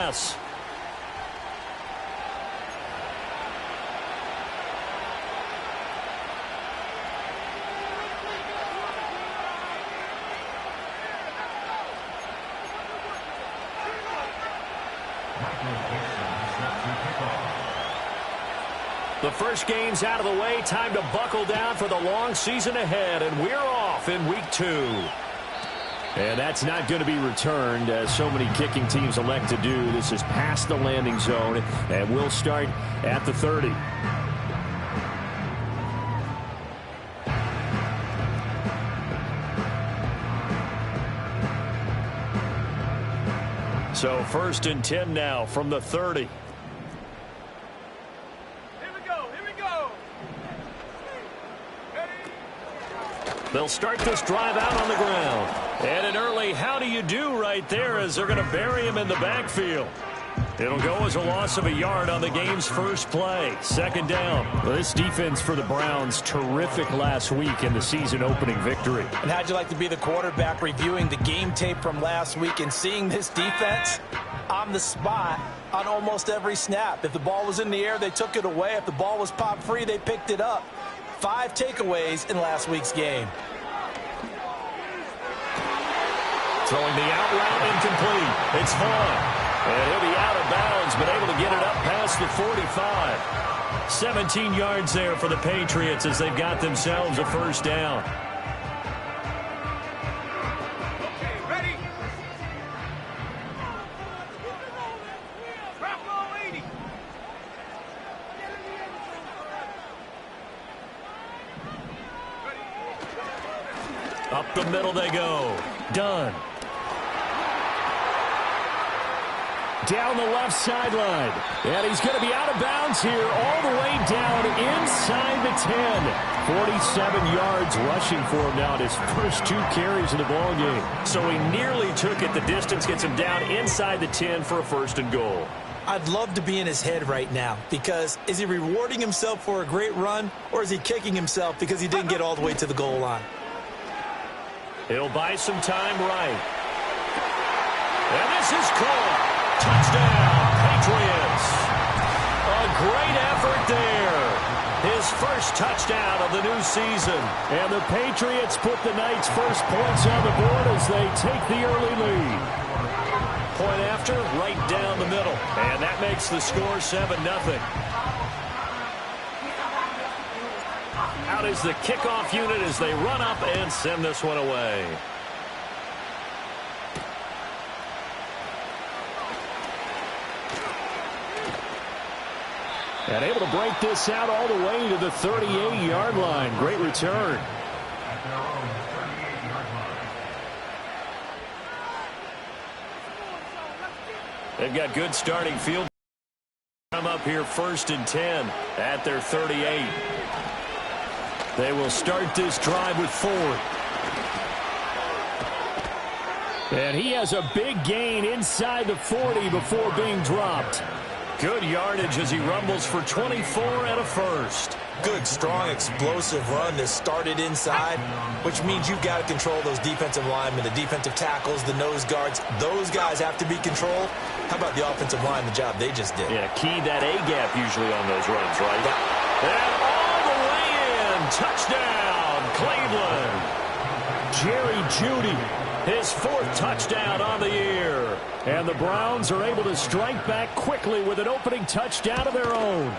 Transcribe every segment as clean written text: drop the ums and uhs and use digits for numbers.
pass. The first game's out of the way. Time to buckle down for the long season ahead, and we're off in week 2. And that's not going to be returned, as so many kicking teams elect to do. This is past the landing zone, and we'll start at the 30. So 1st and 10 now from the 30. They'll start this drive out on the ground. And an early how do you do right there, as they're going to bury him in the backfield. It'll go as a loss of a yard on the game's first play. 2nd down. Well, this defense for the Browns, terrific last week in the season opening victory. And how'd you like to be the quarterback reviewing the game tape from last week and seeing this defense on the spot on almost every snap? If the ball was in the air, they took it away. If the ball was popped free, they picked it up. 5 takeaways in last week's game. Throwing the out route incomplete. It's Vaughn. And he'll be out of bounds, but able to get it up past the 45. 17 yards there for the Patriots as they've got themselves a first down. Okay, ready? Up the middle they go. Done. Down the left sideline. And he's going to be out of bounds here all the way down inside the 10. 47 yards rushing for him now in his first 2 carries of the ball game. So he nearly took it. The distance gets him down inside the 10 for a 1st and goal. I'd love to be in his head right now, because is he rewarding himself for a great run, or is he kicking himself because he didn't get all the way to the goal line? He'll buy some time right. And this is caught. Touchdown, Patriots. A great effort there. His first touchdown of the new season. And the Patriots put the Knights' first points on the board as they take the early lead. Point after, right down the middle. And that makes the score 7-0. Out is the kickoff unit as they run up and send this one away. And able to break this out all the way to the 38-yard line. Great return. They've got good starting field. Come up here 1st and 10 at their 38. They will start this drive with Ford. And he has a big gain inside the 40 before being dropped. Good yardage as he rumbles for 24 and a first. Good, strong, explosive run that started inside, which means you've got to control those defensive linemen, the defensive tackles, the nose guards. Those guys have to be controlled. How about the offensive line, the job they just did? Yeah, key that A-gap usually on those runs, right? And all the way in. Touchdown, Cleveland. Jerry Jeudy, his 4th touchdown on the year. And the Browns are able to strike back quickly with an opening touchdown of their own.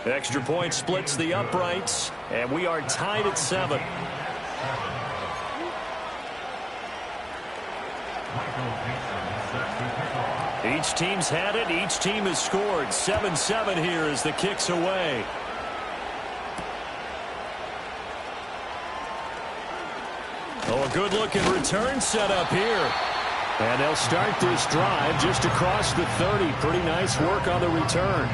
Extra point splits the uprights, and we are tied at 7. Each team's had it. Each team has scored. 7-7 here as the kick's away. Oh, a good-looking return set up here. And they'll start this drive just across the 30. Pretty nice work on the return.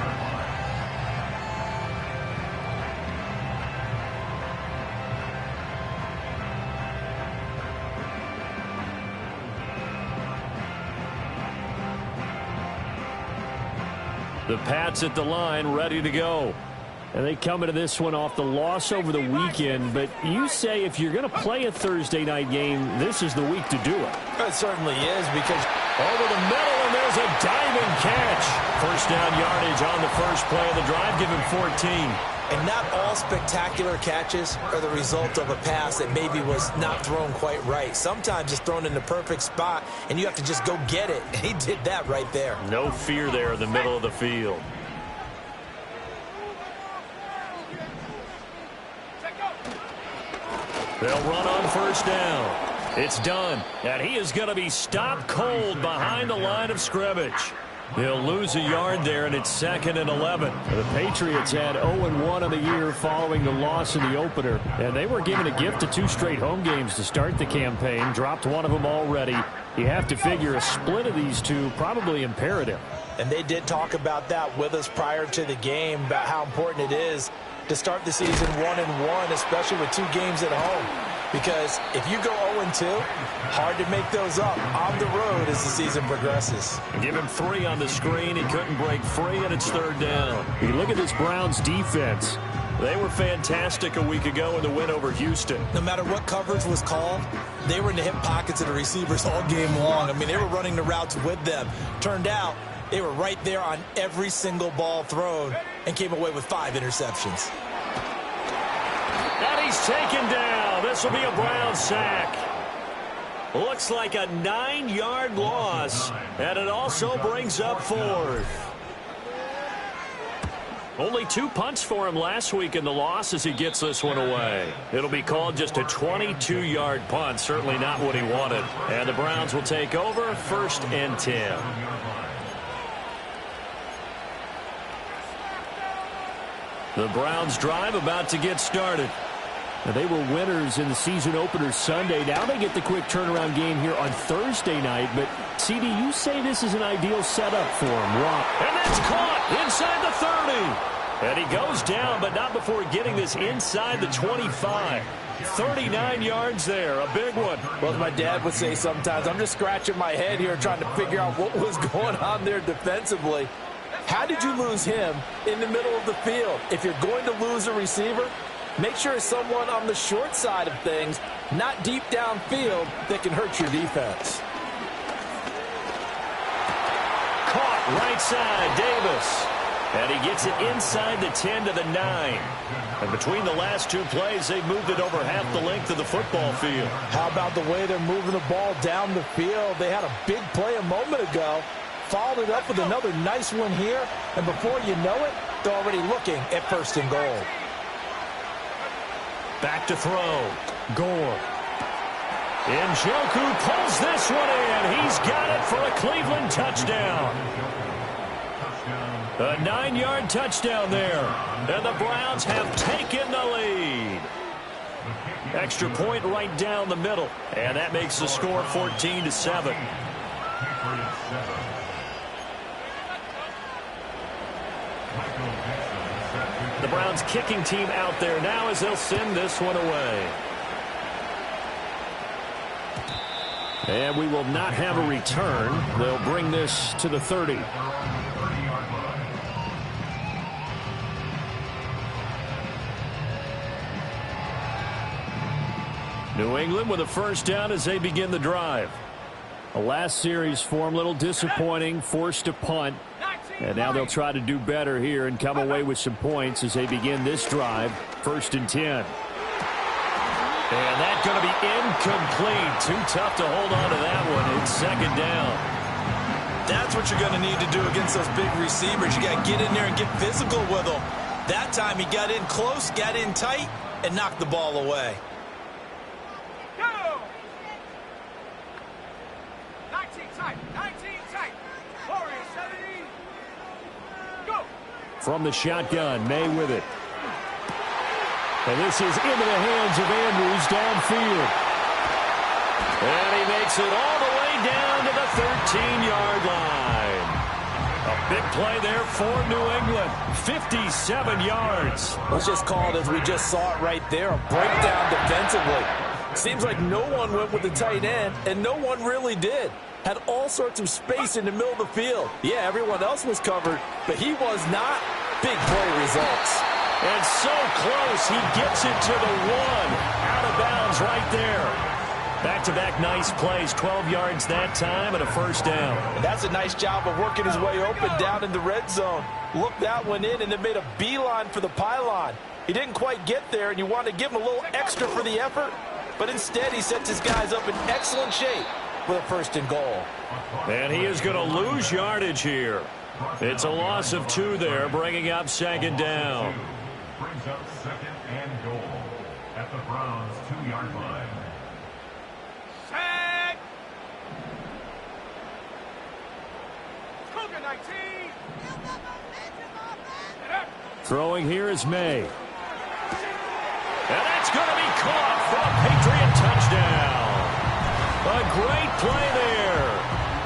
The Pats at the line, ready to go. And they come into this one off the loss over the weekend. But you say if you're going to play a Thursday night game, this is the week to do it. It certainly is, because over the middle, and they're was a diving catch. First down yardage on the first play of the drive. Give him 14. And not all spectacular catches are the result of a pass that maybe was not thrown quite right. Sometimes it's thrown in the perfect spot, and you have to just go get it. And he did that right there. No fear there in the middle of the field. They'll run on first down. It's done, and he is going to be stopped cold behind the line of scrimmage. He'll lose a yard there, and it's 2nd and 11. The Patriots had 0-1 on the year following the loss in the opener, and they were given a gift of 2 straight home games to start the campaign. Dropped one of them already. You have to figure a split of these two probably imperative. And they did talk about that with us prior to the game, about how important it is to start the season 1-1, especially with 2 games at home. Because if you go 0-2, hard to make those up on the road as the season progresses. Give him 3 on the screen. He couldn't break free, and it's 3rd down. You look at this Browns defense. They were fantastic a week ago in the win over Houston. No matter what coverage was called, they were in the hip pockets of the receivers all game long. I mean, they were running the routes with them. Turned out they were right there on every single ball thrown and came away with 5 interceptions. And he's taken down. This will be a Brown sack. Looks like a 9-yard loss, and it also brings up 4th. Only 2 punts for him last week in the loss as he gets this one away. It'll be called just a 22-yard punt, certainly not what he wanted. And the Browns will take over, 1st and 10. The Browns drive about to get started. Now, they were winners in the season opener Sunday. Now they get the quick turnaround game here on Thursday night. But, CD, you say this is an ideal setup for him. Why? And that's caught inside the 30. And he goes down, but not before getting this inside the 25. 39 yards there, a big one. Well, as my dad would say sometimes, I'm just scratching my head here trying to figure out what was going on there defensively. How did you lose him in the middle of the field? If you're going to lose a receiver, make sure it's someone on the short side of things, not deep downfield, that can hurt your defense. Caught right side, Davis. And he gets it inside the 10 to the 9. And between the last 2 plays, they've moved it over half the length of the football field. How about the way they're moving the ball down the field? They had a big play a moment ago, followed it up with another nice one here, and before you know it, they're already looking at 1st and goal. Back to throw. Gore. Njoku pulls this one in. He's got it for a Cleveland touchdown. A 9-yard touchdown there. And the Browns have taken the lead. Extra point right down the middle. And that makes the score 14-7. The Browns kicking team out there now as they'll send this one away. And we will not have a return. They'll bring this to the 30. New England with a 1st down as they begin the drive. The last series for them, a little disappointing, forced to punt. And now they'll try to do better here and come away with some points as they begin this drive, 1st and 10. And that's going to be incomplete. Too tough to hold on to that one. It's 2nd down. That's what you're going to need to do against those big receivers. You got to get in there and get physical with them. That time he got in close, got in tight, and knocked the ball away. Go! 19 tight. 19 tight. Warriors 70. Go! From the shotgun, May with it. And this is into the hands of Andrews downfield. And he makes it all the way down to the 13-yard line. A big play there for New England. 57 yards. Let's just call it as we just saw it right there. A breakdown defensively. Seems like no one went with the tight end, and no one really did. Had all sorts of space in the middle of the field. Yeah, everyone else was covered, but he was not. Big play results. And so close, he gets it to the 1. Out of bounds right there. Back-to-back nice plays, 12 yards that time and a first down. And that's a nice job of working his way open down in the red zone. Look that one in and then made a beeline for the pylon. He didn't quite get there, and you want to give him a little extra for the effort, but instead he sets his guys up in excellent shape with a first and goal. And he is going to lose yardage here. It's a loss of 2 there, bringing up second down. Brings up second and goal at the Browns' 2-yard line. Set. Cougar 19. Throwing here is May. And that's going to be caught for a Patriot touchdown. A great play there.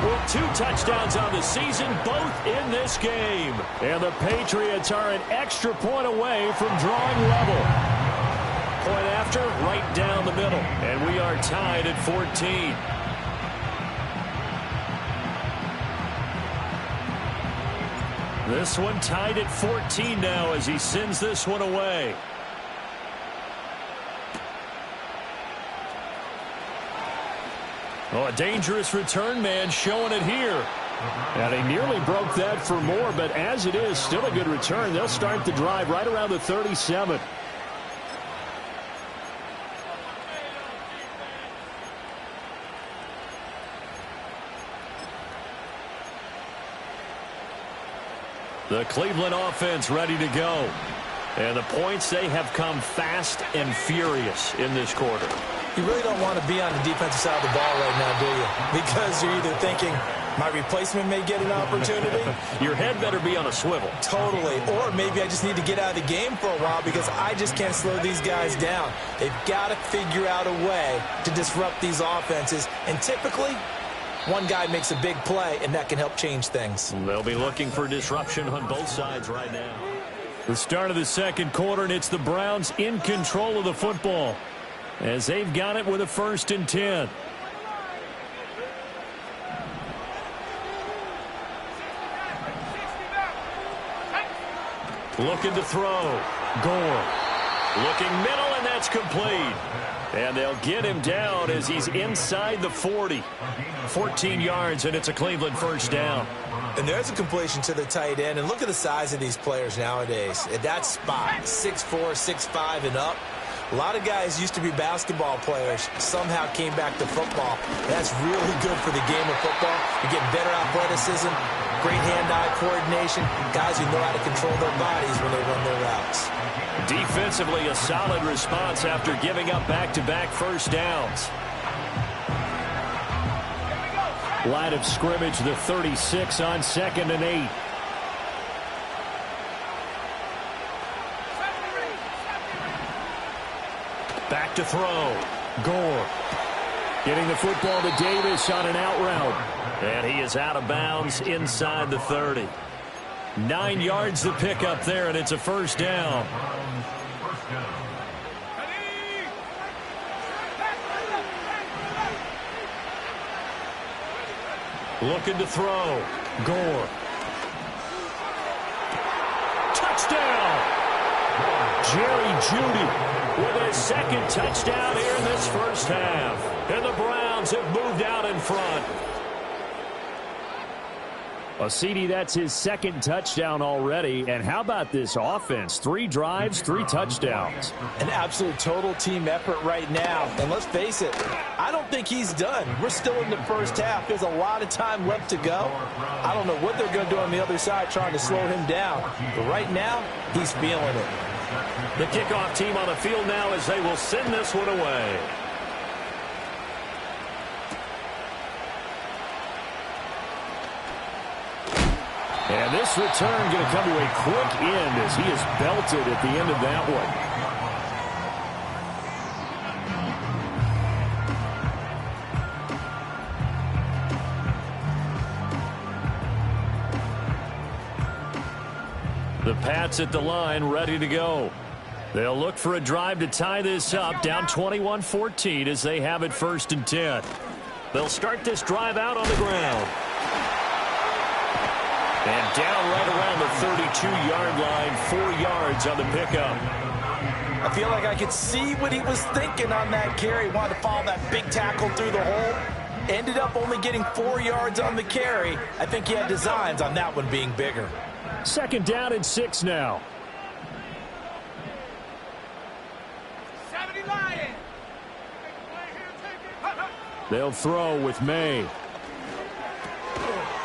With 2 touchdowns on the season, both in this game. And the Patriots are an extra point away from drawing level. Point after, right down the middle. And we are tied at 14. This one tied at 14 now as he sends this one away. Oh, a dangerous return man showing it here. And he nearly broke that for more, but as it is, still a good return. They'll start the drive right around the 37. The Cleveland offense ready to go. And the points, they have come fast and furious in this quarter. You really don't want to be on the defensive side of the ball right now, do you? Because you're either thinking, my replacement may get an opportunity. Your head better be on a swivel. Totally. Or maybe I just need to get out of the game for a while because I just can't slow these guys down. They've got to figure out a way to disrupt these offenses. And typically, one guy makes a big play, and that can help change things. They'll be looking for disruption on both sides right now. The start of the second quarter, and it's the Browns in control of the football as they've got it with a 1st and 10. Looking to throw. Gore. Looking middle, and that's complete. And they'll get him down as he's inside the 40. 14 yards, and it's a Cleveland first down. And there's a completion to the tight end. And look at the size of these players nowadays. At that spot, 6'4", 6'5", and up. A lot of guys used to be basketball players, somehow came back to football. That's really good for the game of football. You're getting better athleticism, great hand-eye coordination, guys who know how to control their bodies when they run their routes. Defensively, a solid response after giving up back-to-back first downs. Line of scrimmage, the 36 on 2nd and 8. Back to throw. Gore getting the football to Davis on an out route. And he is out of bounds inside the 30. 9 yards to pick up there, and it's a first down. Looking to throw. Gore. Touchdown! Jerry Jeudy with his 2nd touchdown here in this first half. And the Browns have moved out in front. Well, CD, that's his 2nd touchdown already. And how about this offense? 3 drives, 3 touchdowns. An absolute total team effort right now. And let's face it, I don't think he's done. We're still in the first half. There's a lot of time left to go. I don't know what they're going to do on the other side trying to slow him down. But right now, he's feeling it. The kickoff team on the field now as they will send this one away. And this return going to come to a quick end as he is belted at the end of that one. The Pats at the line, ready to go. They'll look for a drive to tie this up, down 21-14 as they have it 1st and 10. They'll start this drive out on the ground. And down right around the 32-yard line, 4 yards on the pickup. I feel like I could see what he was thinking on that carry. Wanted to follow that big tackle through the hole. Ended up only getting 4 yards on the carry. I think he had designs on that one being bigger. 2nd down and 6 now. 70 Lions. They'll throw with May.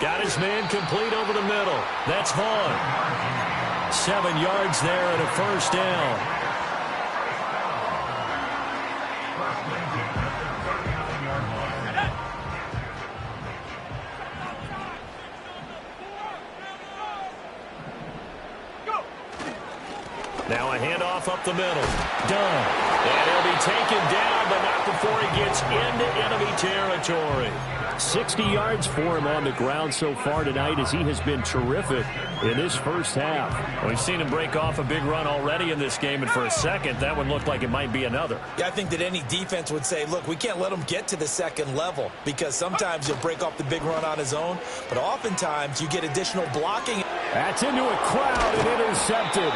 Got his man complete over the middle. That's Vaughn. 7 yards there and a 1st down. Now a handoff up the middle. Done. And he'll be taken down, but not before he gets into enemy territory. 60 yards for him on the ground so far tonight as he has been terrific in this first half. We've seen him break off a big run already in this game, and for a second, that one looked like it might be another. Yeah, I think that any defense would say, look, we can't let him get to the second level because sometimes he'll break off the big run on his own, but oftentimes you get additional blocking. That's into a crowd and intercepted.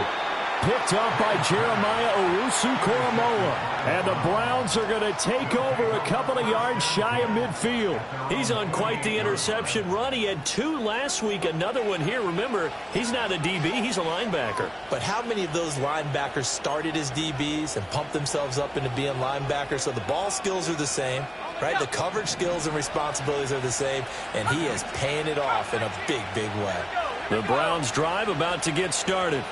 Picked up by Jeremiah Owusu-Koramoah. And the Browns are going to take over a couple of yards shy of midfield. He's on quite the interception run. He had 2 last week, another one here. Remember, he's not a DB, he's a linebacker. But how many of those linebackers started as DBs and pumped themselves up into being linebackers? So the ball skills are the same, right? The coverage skills and responsibilities are the same, and he is paying it off in a big, big way. The Browns drive about to get started.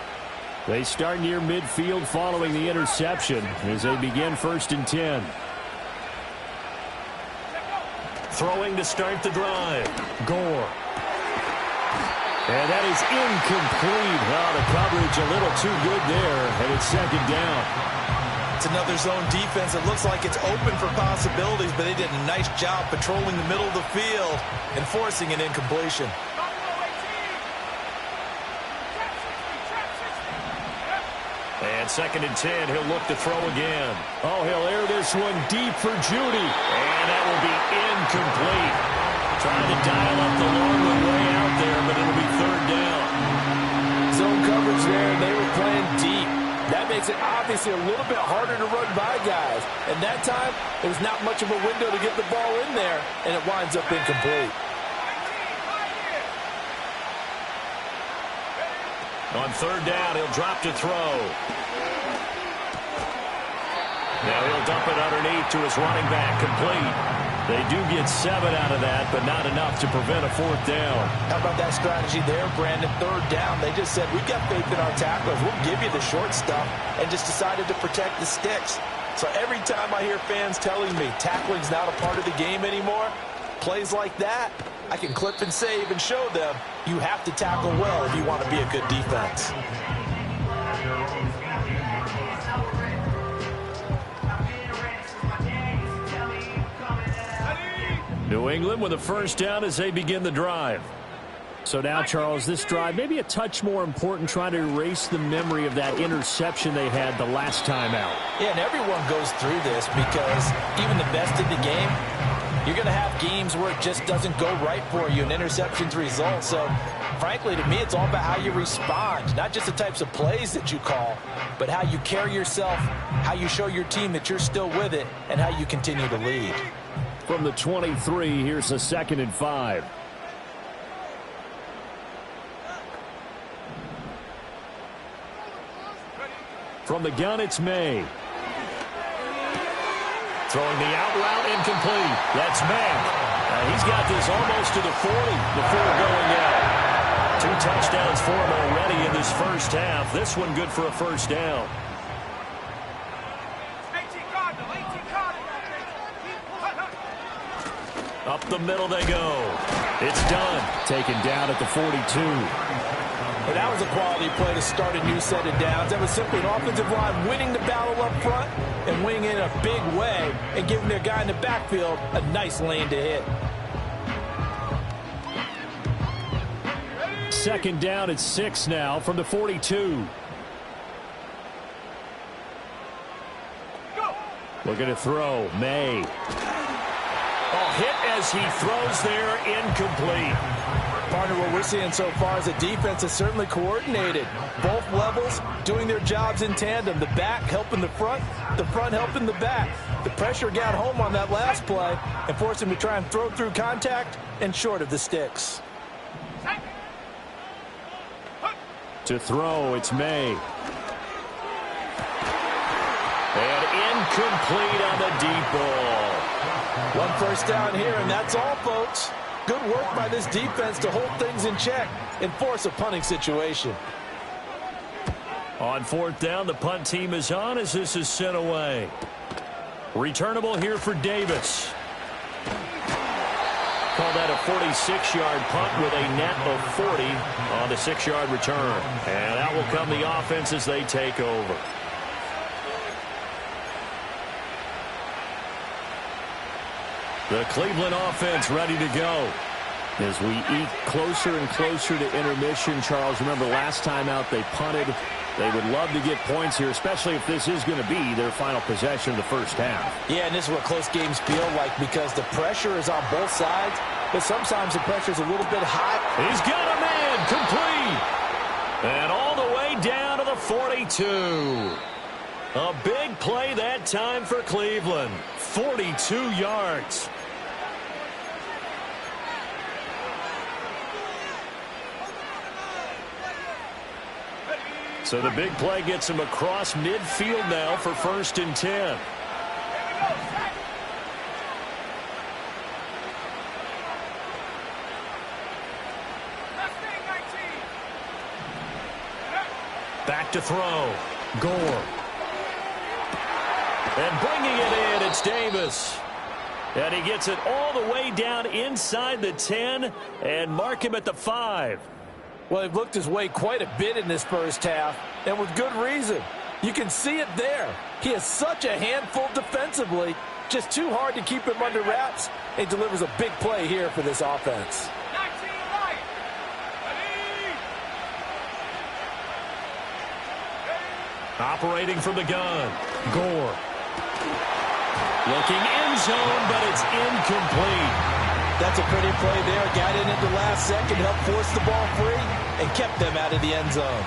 They start near midfield following the interception as they begin 1st and 10. Throwing to start the drive. Gore. And that is incomplete. Well, the coverage a little too good there, and it's 2nd down. It's another zone defense. It looks like it's open for possibilities, but they did a nice job patrolling the middle of the field and forcing an incompletion. And 2nd and 10, he'll look to throw again. Oh, he'll air this one deep for Judy. And that will be incomplete. Trying to dial up the long one way out there, but it'll be 3rd down. Zone coverage there, and they were playing deep. That makes it obviously a little bit harder to run by guys. And that time, there was not much of a window to get the ball in there, and it winds up incomplete. On 3rd down, he'll drop to throw. Now he'll dump it underneath to his running back, complete. They do get 7 out of that, but not enough to prevent a 4th down. How about that strategy there, Brandon? 3rd down, they just said, we've got faith in our tacklers. We'll give you the short stuff, and just decided to protect the sticks. So every time I hear fans telling me tackling's not a part of the game anymore, plays like that, I can clip and save and show them you have to tackle well if you want to be a good defense. New England with a 1st down as they begin the drive. So now, Charles, this drive maybe a touch more important, trying to erase the memory of that interception they had the last time out. Yeah, and everyone goes through this because even the best in the game, you're going to have games where it just doesn't go right for you and interceptions result. So, frankly, to me, it's all about how you respond, not just the types of plays that you call, but how you carry yourself, how you show your team that you're still with it, and how you continue to lead. From the 23, here's a 2nd and 5. From the gun, it's May. Throwing the out route, incomplete. That's Mack. He's got this almost to the 40 before going out. 2 touchdowns for him already in this first half. This one good for a 1st down. 18 Cardinal. Up the middle they go. It's done. Taken down at the 42. But that was a quality play to start a new set of downs. That was simply an offensive line winning the battle up front and winning in a big way and giving their guy in the backfield a nice lane to hit. 2nd down at 6 now from the 42. Looking to throw. May. Oh, hit as he throws there, incomplete. Partner, what we're seeing so far is the defense is certainly coordinated. Both levels doing their jobs in tandem. The back helping the front helping the back. The pressure got home on that last play and forced him to try and throw through contact and short of the sticks. To throw, it's May. And incomplete on the deep ball. One first down here, and that's all, folks. Good work by this defense to hold things in check and force a punting situation. On fourth down, the punt team is on as this is sent away. Returnable here for Davis. Call that a 46-yard punt with a net of 40 on the 6-yard return. And out will come the offense as they take over. The Cleveland offense ready to go. As we eke closer and closer to intermission, Charles, remember last time out they punted. They would love to get points here, especially if this is going to be their final possession of the first half. Yeah, and this is what close games feel like because the pressure is on both sides, but sometimes the pressure is a little bit high. He's got a man complete. And all the way down to the 42. A big play that time for Cleveland. 42 yards. So the big play gets him across midfield now for 1st and 10. Back to throw. Gore. And bringing it in, it's Davis. And he gets it all the way down inside the 10 and mark him at the 5. Well, he looked his way quite a bit in this first half, and with good reason. You can see it there. He is such a handful defensively, just too hard to keep him under wraps, and delivers a big play here for this offense. Operating from the gun, Gore. Looking end zone, but it's incomplete. That's a pretty play there. Got in at the last second, helped force the ball free, and kept them out of the end zone.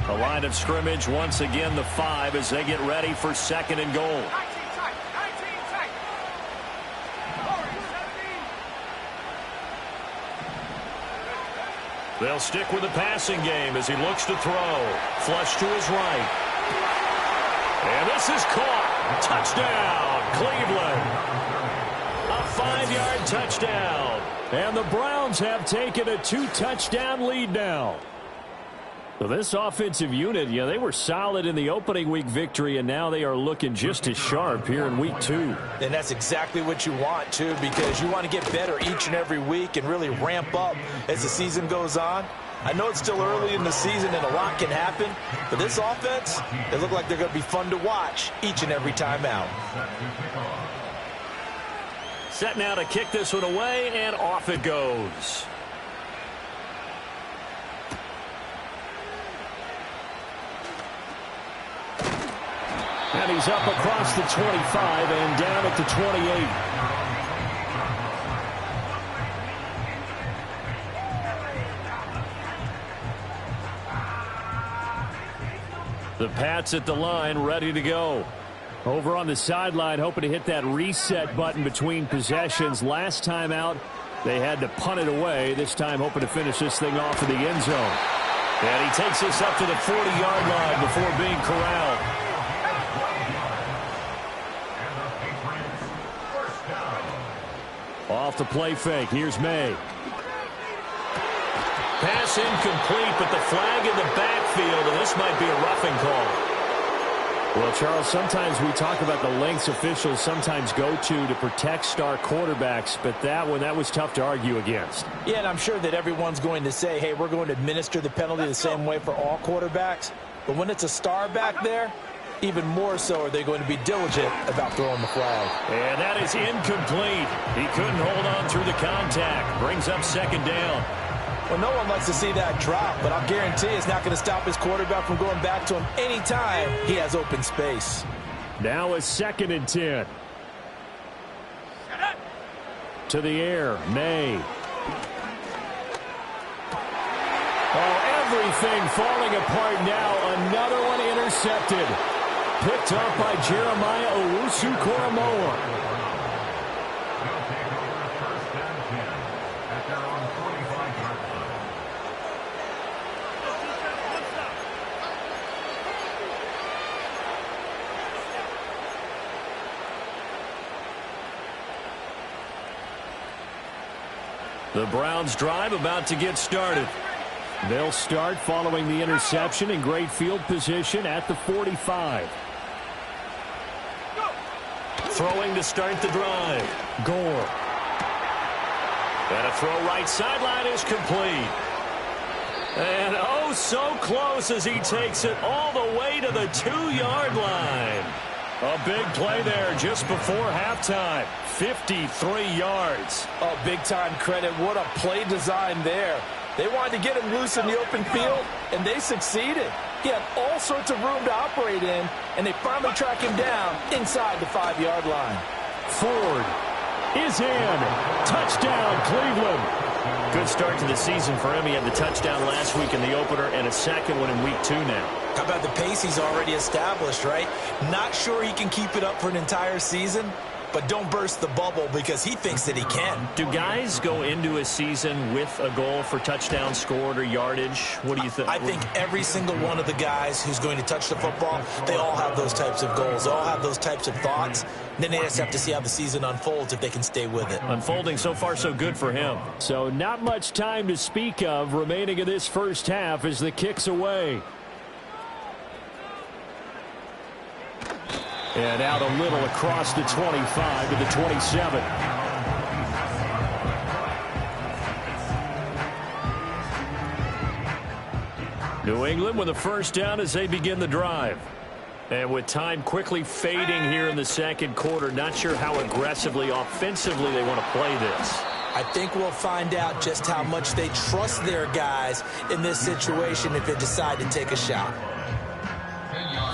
The line of scrimmage, once again, the 5 as they get ready for 2nd and goal. They'll stick with the passing game as he looks to throw. Flush to his right. And this is caught. Touchdown, Cleveland. A 5-yard touchdown. And the Browns have taken a 2-touchdown lead now. So this offensive unit, they were solid in the opening week victory, and now they are looking just as sharp here in week 2. And that's exactly what you want, too, because you want to get better each and every week and really ramp up as the season goes on. I know it's still early in the season and a lot can happen, but this offense, they look like they're going to be fun to watch each and every time out. Set now to kick this one away, and off it goes. And he's up across the 25 and down at the 28. The Pats at the line, ready to go. Over on the sideline, hoping to hit that reset button between possessions. Last time out, they had to punt it away. This time, hoping to finish this thing off in the end zone. And he takes us up to the 40-yard line before being corralled. Off the play fake. Here's May. Pass incomplete, but the flag in the backfield, and this might be a roughing call. Well, Charles, sometimes we talk about the lengths officials sometimes go to protect star quarterbacks, but that was tough to argue against. Yeah, and I'm sure that everyone's going to say, hey, we're going to administer the penalty the same way for all quarterbacks. But when it's a star back there, even more so are they going to be diligent about throwing the flag. And that is incomplete. He couldn't hold on through the contact. Brings up 2nd down. Well, no one likes to see that drop, but I'll guarantee it's not going to stop his quarterback from going back to him anytime he has open space. Now a 2nd and 10. To the air, May. Oh, everything falling apart now. Another one intercepted. Picked up by Jeremiah Owusu-Koramoah. The Browns drive about to get started. They'll start following the interception in great field position at the 45. Throwing to start the drive. Gore. And a throw right sideline is complete. And oh, so close as he takes it all the way to the 2-yard line. A big play there just before halftime. 53 yards. Oh, big-time credit. What a play design there. They wanted to get him loose in the open field, and they succeeded. He had all sorts of room to operate in, and they finally track him down inside the 5-yard line. Ford is in. Touchdown, Cleveland. Good start to the season for him. He had the touchdown last week in the opener and a second one in week 2 now. How about the pace he's already established, right? Not sure he can keep it up for an entire season, but don't burst the bubble because he thinks that he can. Do guys go into a season with a goal for touchdowns scored or yardage? What do you think? I think every single one of the guys who's going to touch the football, they all have those types of goals. They all have those types of thoughts. And then they just have to see how the season unfolds if they can stay with it. Unfolding so far so good for him. So not much time to speak of remaining in this first half as the kick's away. And out a little across the 25 to the 27. New England with a first down as they begin the drive. And with time quickly fading here in the second quarter, not sure how aggressively, offensively they want to play this. I think we'll find out just how much they trust their guys in this situation if they decide to take a shot.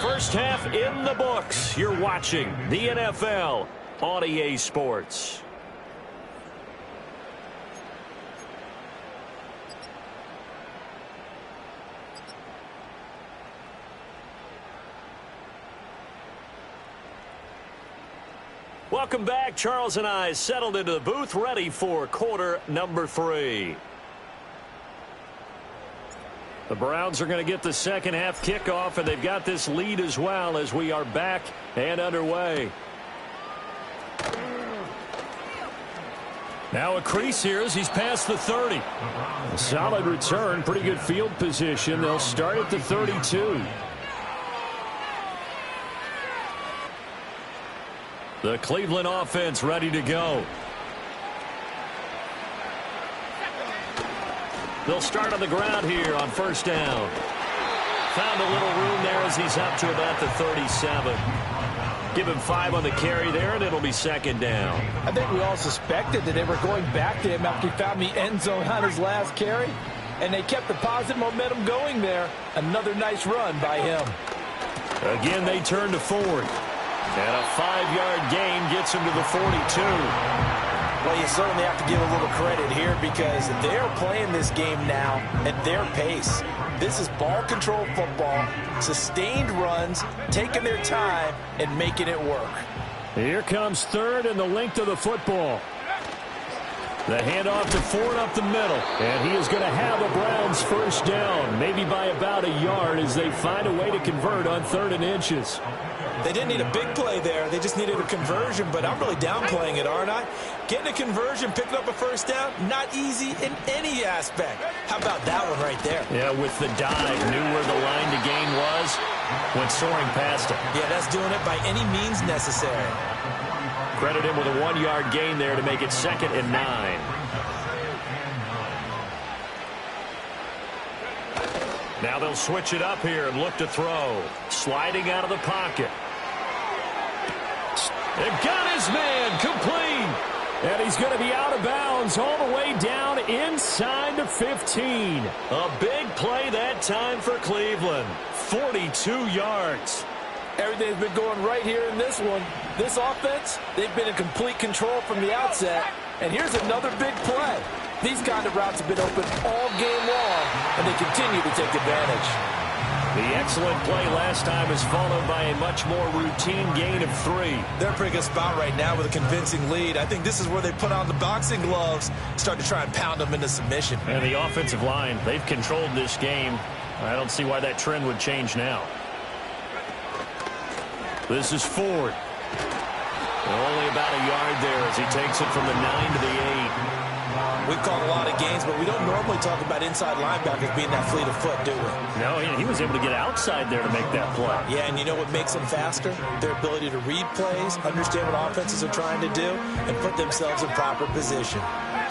First half in the books. You're watching the NFL on EA Sports. Welcome back. Charles and I settled into the booth, ready for quarter number 3. The Browns are going to get the second half kickoff, and they've got this lead as well as we are back and underway. Now a crease here as he's past the 30. A solid return, pretty good field position. They'll start at the 32. The Cleveland offense ready to go. They'll start on the ground here on first down. Found a little room there as he's up to about the 37. Give him 5 on the carry there, and it'll be second down. I think we all suspected that they were going back to him after he found the end zone on his last carry, and they kept the positive momentum going there. Another nice run by him. Again, they turn to Ford. And a 5-yard gain gets him to the 42. Well, you certainly have to give a little credit here because they're playing this game now at their pace. This is ball control football, sustained runs, taking their time and making it work. Here comes third and the length of the football. The handoff to Ford up the middle. And he is going to have the Browns first down, maybe by about a yard as they find a way to convert on 3rd and inches. They didn't need a big play there. They just needed a conversion, but I'm really downplaying it, aren't I? Getting a conversion, picking up a first down, not easy in any aspect. How about that one right there? Yeah, with the dive, knew where the line to gain was, went soaring past him. Yeah, that's doing it by any means necessary. Credit him with a 1-yard gain there to make it 2nd and 9. Now they'll switch it up here and look to throw. Sliding out of the pocket. They've got his man complete. And he's going to be out of bounds all the way down inside the 15. A big play that time for Cleveland. 42 yards. Everything's been going right here in this one. This offense, they've been in complete control from the outset. And here's another big play. These kind of routes have been open all game long, and they continue to take advantage. The excellent play last time is followed by a much more routine gain of 3. They're in a pretty good spot right now with a convincing lead. I think this is where they put on the boxing gloves, start to try and pound them into submission. And the offensive line, they've controlled this game. I don't see why that trend would change now. This is Ford. Only about a yard there as he takes it from the 9 to the 8. We've called a lot of games, but we don't normally talk about inside linebackers being that fleet of foot, do we? No, he was able to get outside there to make that play. Yeah, and you know what makes them faster? Their ability to read plays, understand what offenses are trying to do, and put themselves in proper position.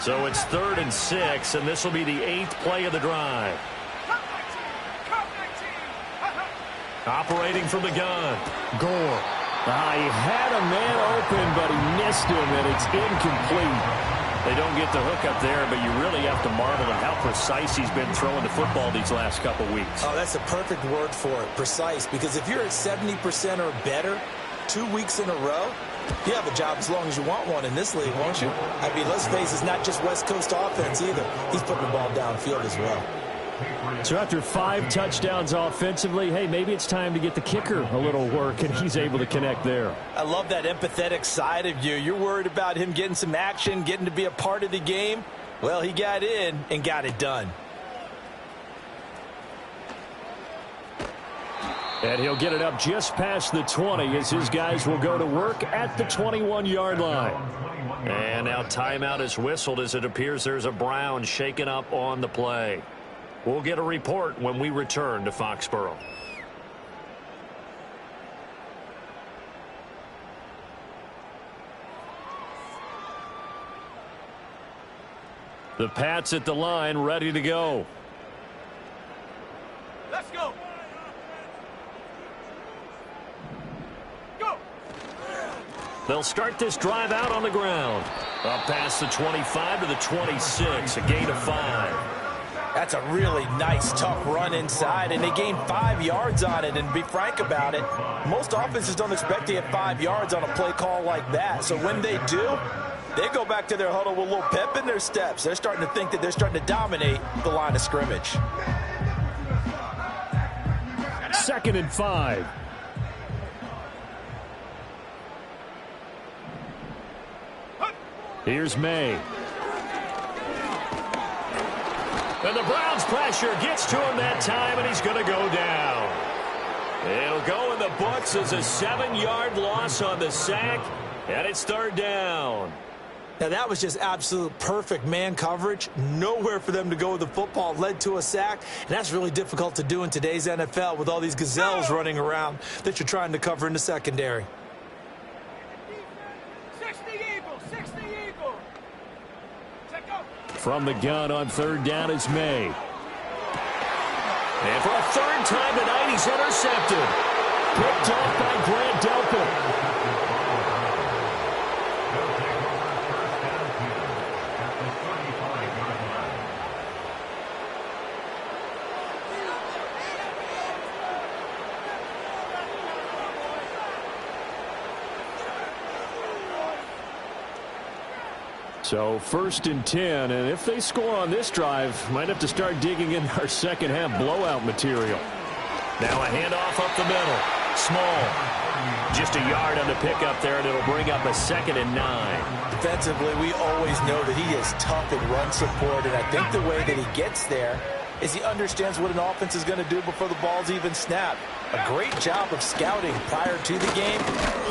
So it's 3rd and 6, and this will be the 8th play of the drive. Operating from the gun. Gore. He had a man open, but he missed him, and it's incomplete. They don't get the hook up there, but you really have to marvel at how precise he's been throwing the football these last couple weeks. Oh, that's the perfect word for it, precise, because if you're at 70% or better 2 weeks in a row, you have a job as long as you want one in this league, won't you? I mean, let's face it, it's not just West Coast offense either. He's putting the ball downfield as well. So after 5 touchdowns offensively, hey, maybe it's time to get the kicker a little work, and he's able to connect there. I love that empathetic side of you. You're worried about him getting some action, getting to be a part of the game. Well, he got in and got it done. And he'll get it up just past the 20 as his guys will go to work at the 21-yard line. And now timeout is whistled as it appears there's a Brown shaken up on the play. We'll get a report when we return to Foxborough. The Pats at the line, ready to go. Let's go. Go. They'll start this drive out on the ground. Up past the 25 to the 26, a gain of 5. That's a really nice, tough run inside, and they gained 5 yards on it. And to be frank about it, most offenses don't expect to get 5 yards on a play call like that. So when they do, they go back to their huddle with a little pep in their steps. They're starting to think that they're starting to dominate the line of scrimmage. 2nd and 5. Here's May. And the Browns' pressure gets to him that time, and he's going to go down. It'll go in the books as a 7-yard loss on the sack, and it's 3rd down. Now, that was just absolute perfect man coverage. Nowhere for them to go with the football. Led to a sack, and that's really difficult to do in today's NFL with all these gazelles running around that you're trying to cover in the secondary. 60 Eagle, 60 Eagle. Check out. From the gun on 3rd down is May. And for a 3rd time tonight, he's intercepted. Picked off by Grant Delpit. So 1st and 10, and if they score on this drive, might have to start digging in our second half blowout material. Now a handoff up the middle. Small. Just a yard on the pickup there, and it'll bring up a 2nd and 9. Defensively, we always know that he is tough in run support, and I think the way that he gets there is he understands what an offense is going to do before the ball's even snapped. A great job of scouting prior to the game,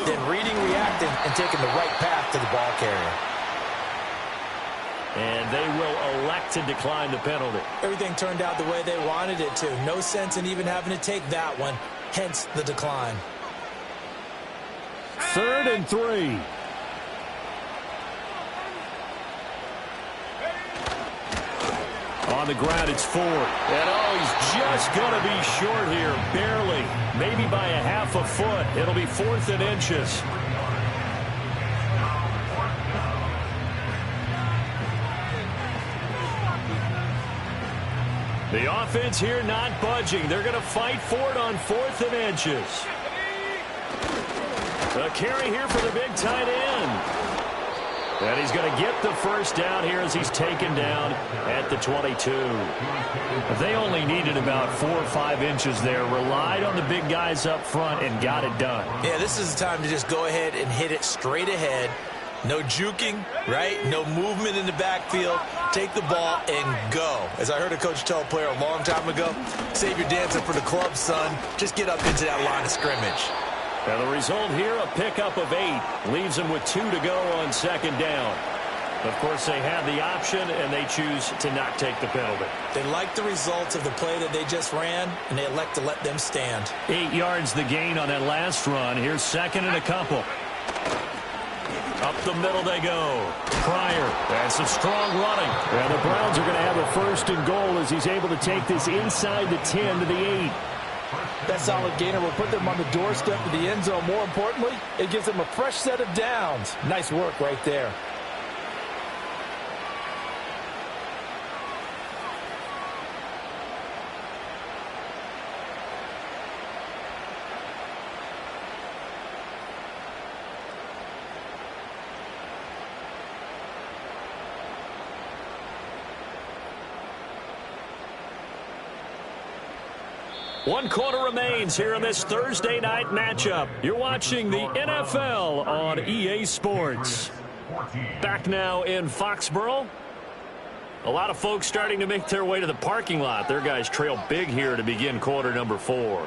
then reading, reacting, and taking the right path to the ball carrier. And they will elect to decline the penalty. Everything turned out the way they wanted it to. No sense in even having to take that one, hence the decline. 3rd and 3. On the ground, it's Ford. And he's just going to be short here, barely. Maybe by a half a foot. It'll be 4th and inches. The offense here not budging. They're going to fight for it on 4th and inches. A carry here for the big tight end. And he's going to get the first down here as he's taken down at the 22. They only needed about 4 or 5 inches there. Relied on the big guys up front and got it done. Yeah, this is the time to just go ahead and hit it straight ahead. No juking, right? No movement in the backfield. Take the ball and go. As I heard a coach tell a player a long time ago, save your dancing for the club, son. Just get up into that line of scrimmage. And the result here, a pickup of 8. Leaves them with 2 to go on 2nd down. Of course, they have the option, and they choose to not take the penalty. They like the results of the play that they just ran, and they elect to let them stand. 8 yards the gain on that last run. Here's 2nd and a couple. Up the middle they go. Pryor, and some strong running. And the Browns are going to have a 1st and goal as he's able to take this inside the 10 to the 8. That solid gainer will put them on the doorstep of the end zone. More importantly, it gives them a fresh set of downs. Nice work right there. One quarter remains here in this Thursday night matchup. You're watching the NFL on EA Sports. Back now in Foxborough. A lot of folks starting to make their way to the parking lot. Their guys trail big here to begin quarter number 4.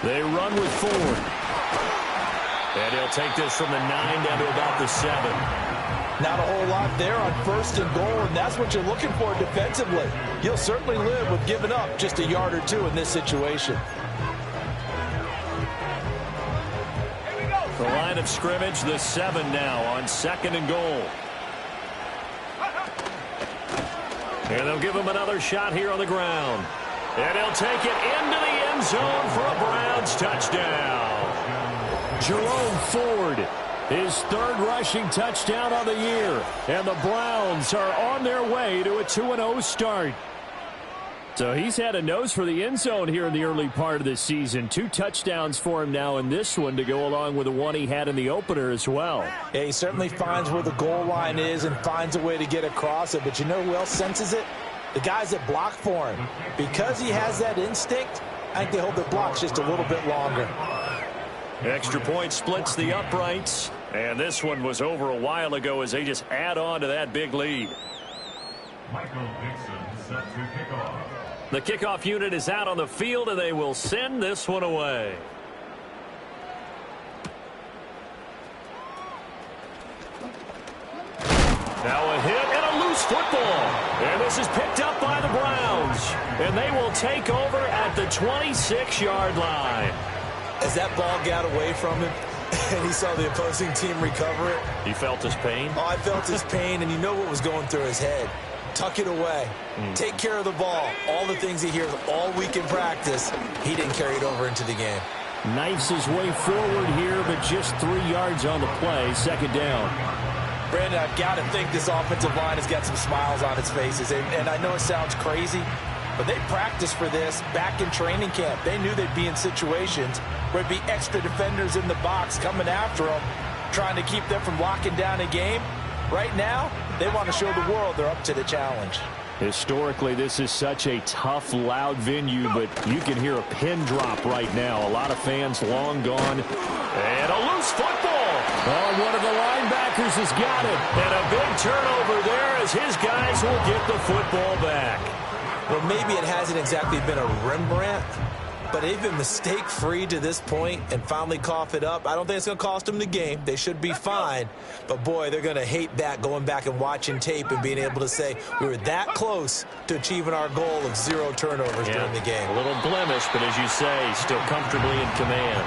They run with Ford. And he'll take this from the 9 down to about the 7. Not a whole lot there on 1st and goal, and that's what you're looking for defensively. You'll certainly live with giving up just a yard or 2 in this situation. The line of scrimmage, the 7 now on 2nd and goal. And they'll give him another shot here on the ground. And he'll take it into the end zone for a Browns touchdown. Jerome Ford, his 3rd rushing touchdown on the year. And the Browns are on their way to a 2-0 start. So he's had a nose for the end zone here in the early part of the season. 2 touchdowns for him now in this one to go along with the one he had in the opener as well. Yeah, he certainly finds where the goal line is and finds a way to get across it. But you know who else senses it? The guys that block for him. Because he has that instinct, I think they hold their blocks just a little bit longer. Extra point splits the uprights. And this one was over a while ago as they just add on to that big lead. Michael Dixon set to kickoff. The kickoff unit is out on the field, and they will send this one away. Now a hit and a loose football. And this is picked up by the Browns. And they will take over at the 26-yard line. As that ball got away from him and he saw the opposing team recover it. He felt his pain? Oh, I felt his pain, and you know what was going through his head. Tuck it away. Take care of the ball. All the things he hears all week in practice, he didn't carry it over into the game. Knifes his way forward here, but just 3 yards on the play. 2nd down. Brandon, I've got to think this offensive line has got some smiles on its faces. And I know it sounds crazy, but they practiced for this back in training camp. They knew they'd be in situations where there'd be extra defenders in the box coming after them, trying to keep them from locking down a game. Right now, they want to show the world they're up to the challenge. Historically, this is such a tough, loud venue, but you can hear a pin drop right now. A lot of fans long gone. And a loose football. Oh, one of the linebackers has got it. And a big turnover there as his guys will get the football back. Well, maybe it hasn't exactly been a Rembrandt, but they've been mistake-free to this point and finally cough it up. I don't think it's going to cost them the game. They should be fine. But, boy, they're going to hate that, going back and watching tape and being able to say we were that close to achieving our goal of 0 turnovers during the game. A little blemish, but as you say, still comfortably in command.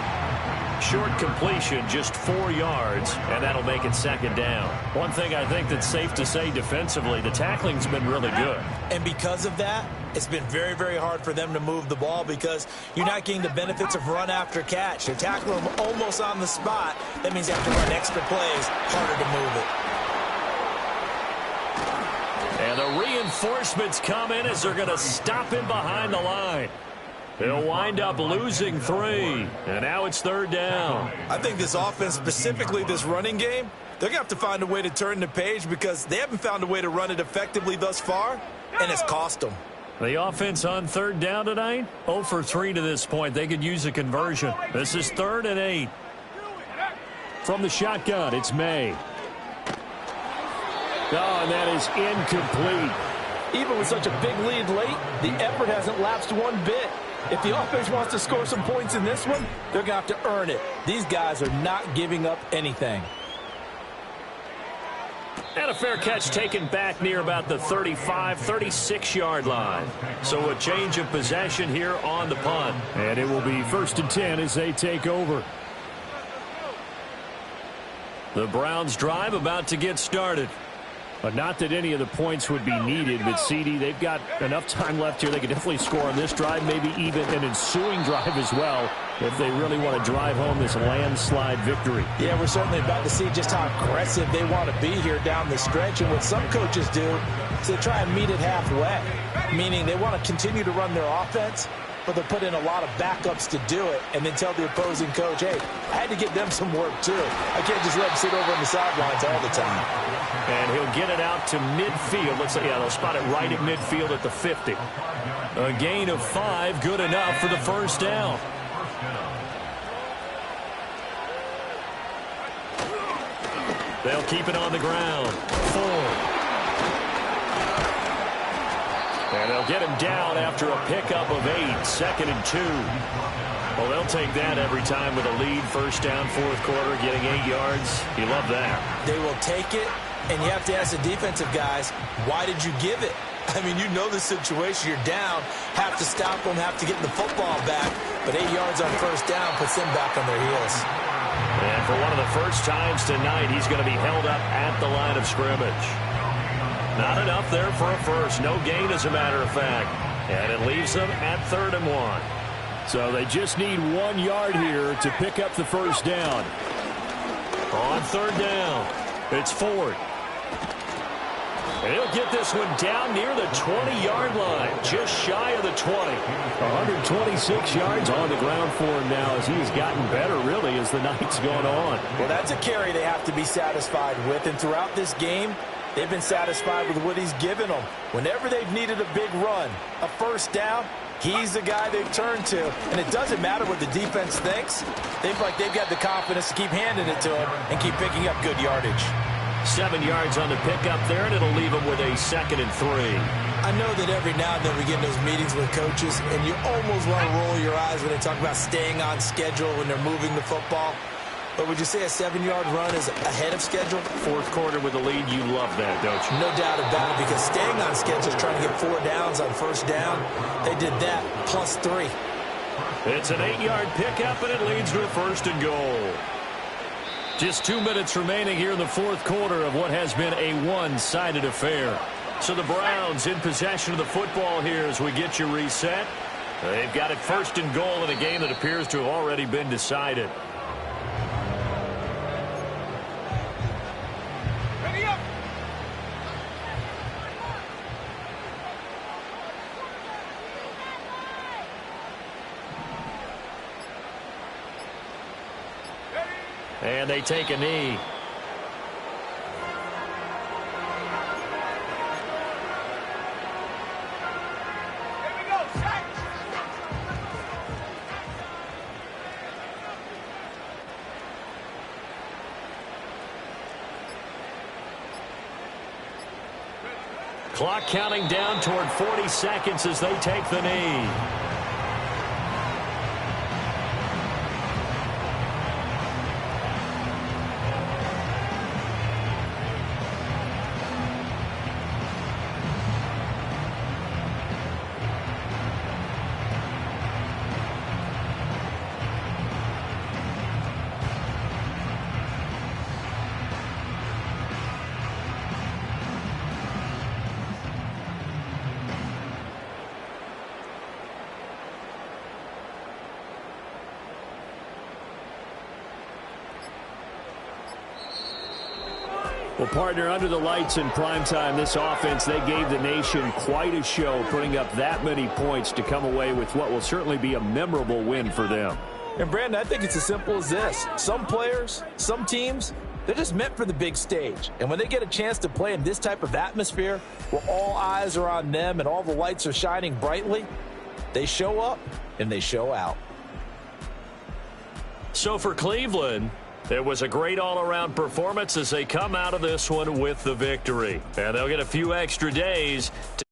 Short completion, just 4 yards, and that'll make it second down. One thing I think that's safe to say defensively, the tackling's been really good. And because of that, it's been very, very hard for them to move the ball because you're not getting the benefits of run after catch. They're tackling them almost on the spot. That means they have to run extra plays, harder to move it. And the reinforcements come in as they're going to stop him behind the line. They'll wind up losing 3, and now it's third down. I think this offense, specifically this running game, they're going to have to find a way to turn the page because they haven't found a way to run it effectively thus far, and it's cost them. The offense on third down tonight, 0 for 3 to this point. They could use a conversion. This is 3rd and 8. From the shotgun, it's May. Oh, and that is incomplete. Even with such a big lead late, the effort hasn't lapsed one bit. If the offense wants to score some points in this one, they're going to have to earn it. These guys are not giving up anything. And a fair catch taken back near about the 35, 36-yard line. So a change of possession here on the punt. And it will be 1st and 10 as they take over. The Browns drive about to get started. But not that any of the points would be needed, but CD, they've got enough time left here. They could definitely score on this drive, maybe even an ensuing drive as well, if they really want to drive home this landslide victory. Yeah, we're certainly about to see just how aggressive they want to be here down the stretch. And what some coaches do is they try and meet it halfway, meaning they want to continue to run their offense, but they'll put in a lot of backups to do it and then tell the opposing coach, hey, I had to get them some work too. I can't just let them sit over on the sidelines all the time. And he'll get it out to midfield. Looks like, yeah, they'll spot it right at midfield at the 50. A gain of 5, good enough for the first down. They'll keep it on the ground. 4. And they'll get him down after a pickup of 8, 2nd and 2. Well, they'll take that every time with a lead. First down, 4th quarter, getting 8 yards. You love that. They will take it, and you have to ask the defensive guys, why did you give it? I mean, you know the situation. You're down, have to stop them, have to get the football back, but 8 yards on first down puts them back on their heels. And for one of the first times tonight, he's going to be held up at the line of scrimmage. Not enough there for a first. No gain, as a matter of fact. And it leaves them at 3rd and 1. So they just need 1 yard here to pick up the first down. On 3rd down, it's Ford. And he'll get this one down near the 20-yard line, just shy of the 20. 126 yards on the ground for him now as he has gotten better, really, as the night's gone on. Well, that's a carry they have to be satisfied with, and throughout this game, they've been satisfied with what he's given them. Whenever they've needed a big run, a first down, he's the guy they've turned to. And it doesn't matter what the defense thinks. They feel like they've got the confidence to keep handing it to him and keep picking up good yardage. 7 yards on the pickup there, and it'll leave them with a 2nd and 3. I know that every now and then we get in those meetings with coaches, and you almost want to roll your eyes when they talk about staying on schedule when they're moving the football. But would you say a 7-yard run is ahead of schedule? 4th quarter with the lead, you love that, don't you? No doubt about it, because staying on schedule is trying to get 4 downs on first down. They did that, plus 3. It's an 8-yard pickup, and it leads to a 1st and goal. Just 2 minutes remaining here in the 4th quarter of what has been a one-sided affair. So the Browns in possession of the football here as we get you reset. They've got it 1st and goal in a game that appears to have already been decided. Ready up. And they take a knee. Here we go. Set. Clock counting down toward 40 seconds as they take the knee. Well, partner, under the lights in primetime, this offense, they gave the nation quite a show, putting up that many points to come away with what will certainly be a memorable win for them. And, Brandon, I think it's as simple as this. Some players, some teams, they're just meant for the big stage. And when they get a chance to play in this type of atmosphere where all eyes are on them and all the lights are shining brightly, they show up and they show out. So for Cleveland, it was a great all-around performance as they come out of this one with the victory. And they'll get a few extra days to